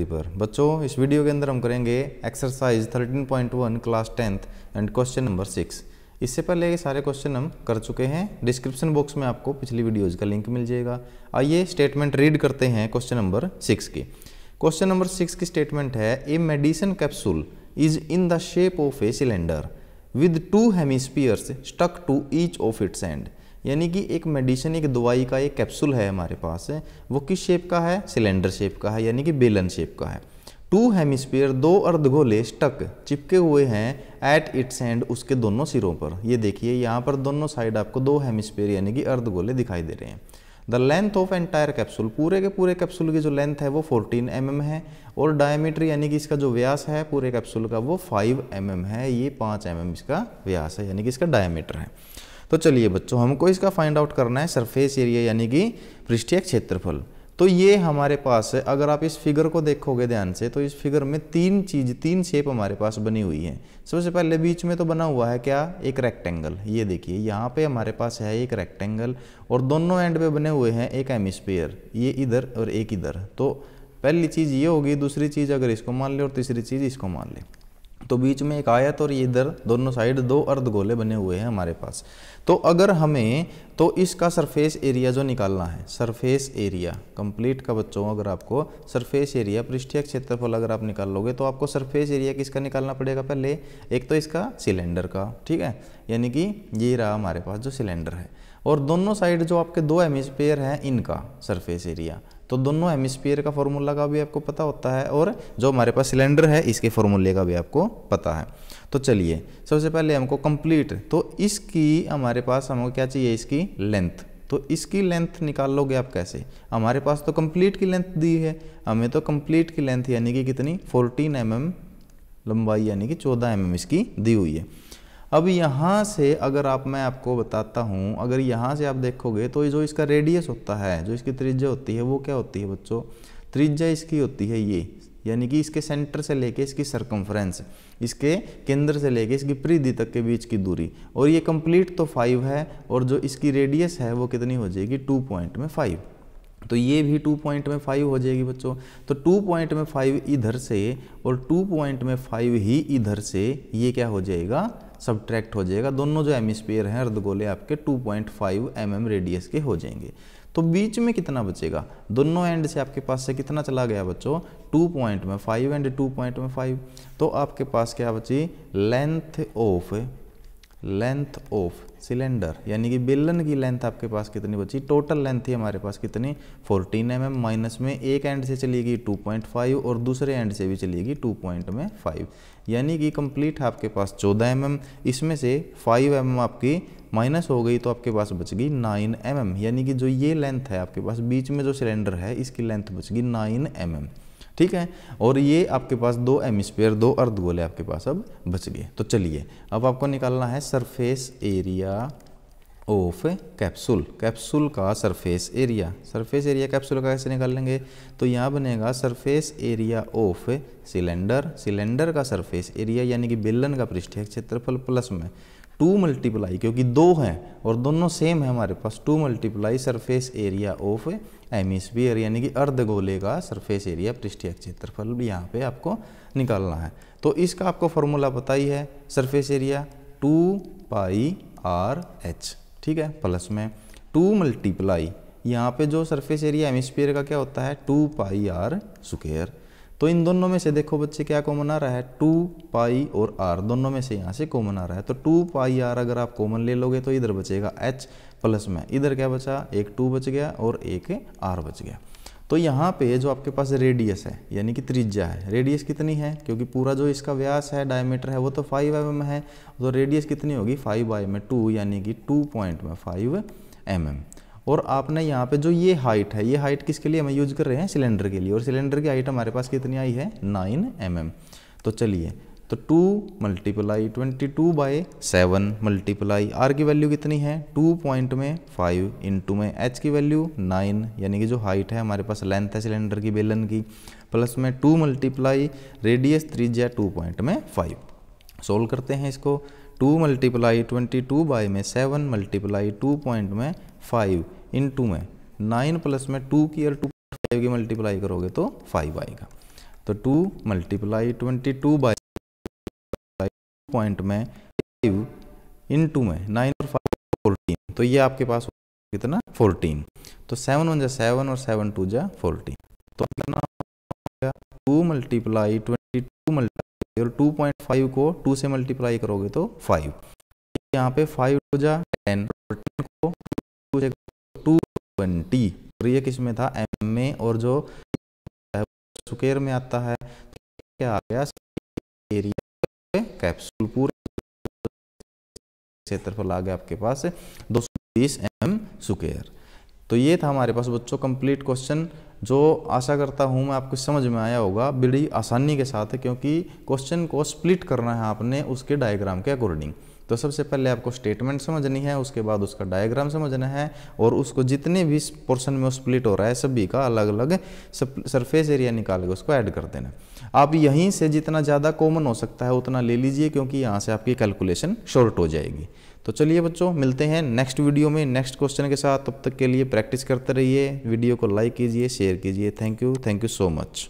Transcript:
पर बच्चों इस वीडियो के अंदर हम करेंगे exercise 13.1 class 10th and question number 6। इससे पहले ये सारे क्वेश्चन हम कर चुके हैं। डिस्क्रिप्शन बॉक्स में आपको पिछली वीडियोज का लिंक मिल जाएगा। आइए स्टेटमेंट रीड करते हैं क्वेश्चन नंबर 6 की। क्वेश्चन नंबर 6 की स्टेटमेंट है, a medicine capsule is in the shape of a cylinder with 2 hemispheres stuck to each of its end. यानी कि एक मेडिसिन, एक दवाई का एक कैप्सूल है हमारे पास है, वो किस शेप का है? सिलेंडर शेप का है, यानी कि बेलन शेप का है। 2 हेमिस्फीयर, 2 अर्धगोले स्टक चिपके हुए हैं एट इट्स एंड, उसके दोनों सिरों पर। ये देखिए यहाँ पर दोनों साइड आपको 2 हेमिस्फीयर यानी कि अर्धगोले दिखाई दे रहे हैं। The length of entire capsule, पूरे के पूरे कैप्सूल की जो लेंथ है वो 14 mm है, और डायमीटर यानी कि इसका जो व्यास है पूरे कैप्सूल का वो 5 mm है। ये 5 mm इसका व्यास है, यानी कि इसका डायमीटर है। तो चलिए बच्चों, हमको इसका फाइंड आउट करना है सरफेस एरिया यानी कि पृष्ठीय क्षेत्रफल। तो ये हमारे पास है, अगर आप इस फिगर को देखोगे ध्यान से तो इस फिगर में 3 शेप हमारे पास बनी हुई है। सबसे पहले बीच में तो बना हुआ है क्या? एक रेक्टेंगल। ये देखिए यहाँ पे हमारे पास है एक रेक्टेंगल, और दोनों एंड पे बने हुए हैं एक हेमिस्फीयर, ये इधर और एक इधर। तो पहली चीज़ ये होगी, दूसरी चीज़ अगर इसको मान ले और तीसरी चीज़ इसको मान ले, तो बीच में एक आयत और ये इधर दोनों साइड 2 अर्धगोले बने हुए हैं हमारे पास। तो अगर हमें तो इसका सरफेस एरिया जो निकालना है, सरफेस एरिया कंप्लीट का बच्चों, अगर आपको सरफेस एरिया पृष्ठीय क्षेत्रफल अगर आप निकाल लोगे तो आपको सरफेस एरिया किसका निकालना पड़ेगा? पहले एक तो इसका सिलेंडर का, ठीक है, यानी कि ये रहा हमारे पास जो सिलेंडर है, और दोनों साइड जो आपके 2 हेमिस्फीयर हैं इनका सरफेस एरिया। तो दोनों हेमिस्फीयर का फॉर्मूला का भी आपको पता होता है, और जो हमारे पास सिलेंडर है इसके फॉर्मूले का भी आपको पता है। तो चलिए सबसे पहले हमको कंप्लीट, तो इसकी हमारे पास हमको क्या चाहिए? इसकी लेंथ। तो इसकी लेंथ निकाल लोगे आप कैसे? हमारे पास तो कंप्लीट की लेंथ दी है, हमें तो कंप्लीट की लेंथ यानी कि कितनी? 14 mm लंबाई यानी कि 14 mm इसकी दी हुई है। अब यहाँ से अगर मैं आपको बताता हूँ, अगर यहाँ से आप देखोगे तो जो इसका रेडियस होता है, जो इसकी त्रिज्या होती है वो क्या होती है बच्चों? त्रिज्या इसकी होती है ये, यानी कि इसके सेंटर से लेके इसकी सरकमफ्रेंस, इसके केंद्र से लेके इसकी परिधि तक के बीच की दूरी, और ये कंप्लीट तो 5 है, और जो इसकी रेडियस है वो कितनी हो जाएगी? 2.5। तो ये भी 2.5 हो जाएगी बच्चों। तो 2.5 इधर से और 2.5 ही इधर से, ये क्या हो जाएगा? सब्ट्रैक्ट हो जाएगा। दोनों जो हेमिस्फीयर हैं अर्धगोले आपके 2.5 mm रेडियस के हो जाएंगे। तो बीच में कितना बचेगा? दोनों एंड से आपके पास से कितना चला गया बच्चों? 2.5 एंड 2.5। तो आपके पास क्या बची? लेंथ ऑफ सिलेंडर यानी कि बेलन की लेंथ आपके पास कितनी बची? टोटल लेंथ थी हमारे पास कितनी? 14 mm, माइनस में एक एंड से चलेगी 2.5 और दूसरे एंड से भी चलेगी 2.5, यानी कि कंप्लीट आपके पास 14 mm। इसमें से 5 mm आपकी माइनस हो गई तो आपके पास बच गई 9 mm, यानी कि जो ये लेंथ है आपके पास बीच में जो सिलेंडर है इसकी लेंथ बच गई 9 mm, ठीक है। और ये आपके पास 2 हेमिस्फीयर, 2 अर्धगोले आपके पास अब बच गए। तो चलिए अब आपको निकालना है surface area of capsule, capsule का surface area. Surface area capsule का कैसे निकाल लेंगे? तो यहाँ बनेगा surface area of cylinder, cylinder का सरफेस एरिया यानी कि बेलन का पृष्ठीय क्षेत्रफल, प्लस में 2 मल्टीप्लाई, क्योंकि 2 हैं और दोनों सेम है हमारे पास, 2 multiply surface area of hemisphere यानी कि अर्धगोले का सरफेस एरिया पृष्ठीय क्षेत्रफल भी यहाँ पे आपको निकालना है। तो इसका आपको फॉर्मूला पता ही है, सरफेस एरिया 2πr/h, ठीक है, प्लस में 2 मल्टीप्लाई यहाँ पे जो सरफेस एरिया हेमिस्फीयर का क्या होता है? 2πr²। तो इन दोनों में से देखो बच्चे क्या कॉमन आ रहा है? 2π और r, दोनों में से यहाँ से कॉमन आ रहा है। तो 2πr अगर आप कॉमन ले लोगे तो इधर बचेगा h, प्लस में इधर क्या बचा? एक 2 बच गया और एक r बच गया। तो यहाँ पे जो आपके पास रेडियस है यानी कि त्रिज्या है, रेडियस कितनी है? क्योंकि पूरा जो इसका व्यास है, डायमीटर है, वो तो 5 mm है, तो रेडियस कितनी होगी? 5/2 यानी कि 2.5 mm। और आपने यहाँ पे जो ये हाइट है, ये हाइट किसके लिए हम यूज कर रहे हैं? सिलेंडर के लिए, और सिलेंडर की हाइट हमारे पास कितनी आई है? 9 mm। तो चलिए, तो 2 मल्टीप्लाई 22/7 मल्टीप्लाई r की वैल्यू कितनी है? 2.5 इंटू में h की वैल्यू 9, यानी कि जो हाइट है हमारे पास, लेंथ है सिलेंडर की बेलन की, प्लस में 2 मल्टीप्लाई रेडियस त्रिज्या 2.5। सोल्व करते हैं इसको। 2 मल्टीप्लाई 22/7 मल्टीप्लाई 2.5 इंटू में 9 प्लस में 2 की और 2.5 की मल्टीप्लाई करोगे तो 5 आएगा। तो 2 मल्टीप्लाई 22/5 पॉइंट में 5 इंटू में 9 और 5 14, तो ये आपके पास कितना 14। तो 7 1 जा 7 और 7 2 जा 14, तो कितना 2 मल्टीप्लाई 22 मल्टीप्लाई और 2.5 को 2 से मल्टीप्लाई करोगे तो 5, यहाँ पे 5 2 जा 10 और 10 को 2 से 220, और ये किस में था एम में, और जो स्क्वायर में आता है क्या आ गया एरिया कैप्सूल पूरे क्षेत्रफल आ गया आपके पास 220 mm स्क्वायर। तो ये था हमारे पास बच्चों कंप्लीट क्वेश्चन, जो आशा करता हूँ मैं आपको समझ में आया होगा बड़ी आसानी के साथ, क्योंकि क्वेश्चन को स्प्लिट करना है आपने उसके डायग्राम के अकॉर्डिंग। तो सबसे पहले आपको स्टेटमेंट समझनी है, उसके बाद उसका डायग्राम समझना है, और उसको जितने भी पोर्शन में स्प्लिट हो रहा है सभी का अलग अलग सरफेस एरिया निकाल के उसको ऐड कर देना। आप यहीं से जितना ज़्यादा कॉमन हो सकता है उतना ले लीजिए, क्योंकि यहाँ से आपकी कैलकुलेशन शॉर्ट हो जाएगी। तो चलिए बच्चों, मिलते हैं नेक्स्ट वीडियो में नेक्स्ट क्वेश्चन के साथ। तब तक के लिए प्रैक्टिस करते रहिए, वीडियो को लाइक कीजिए, शेयर कीजिए। Thank you so much.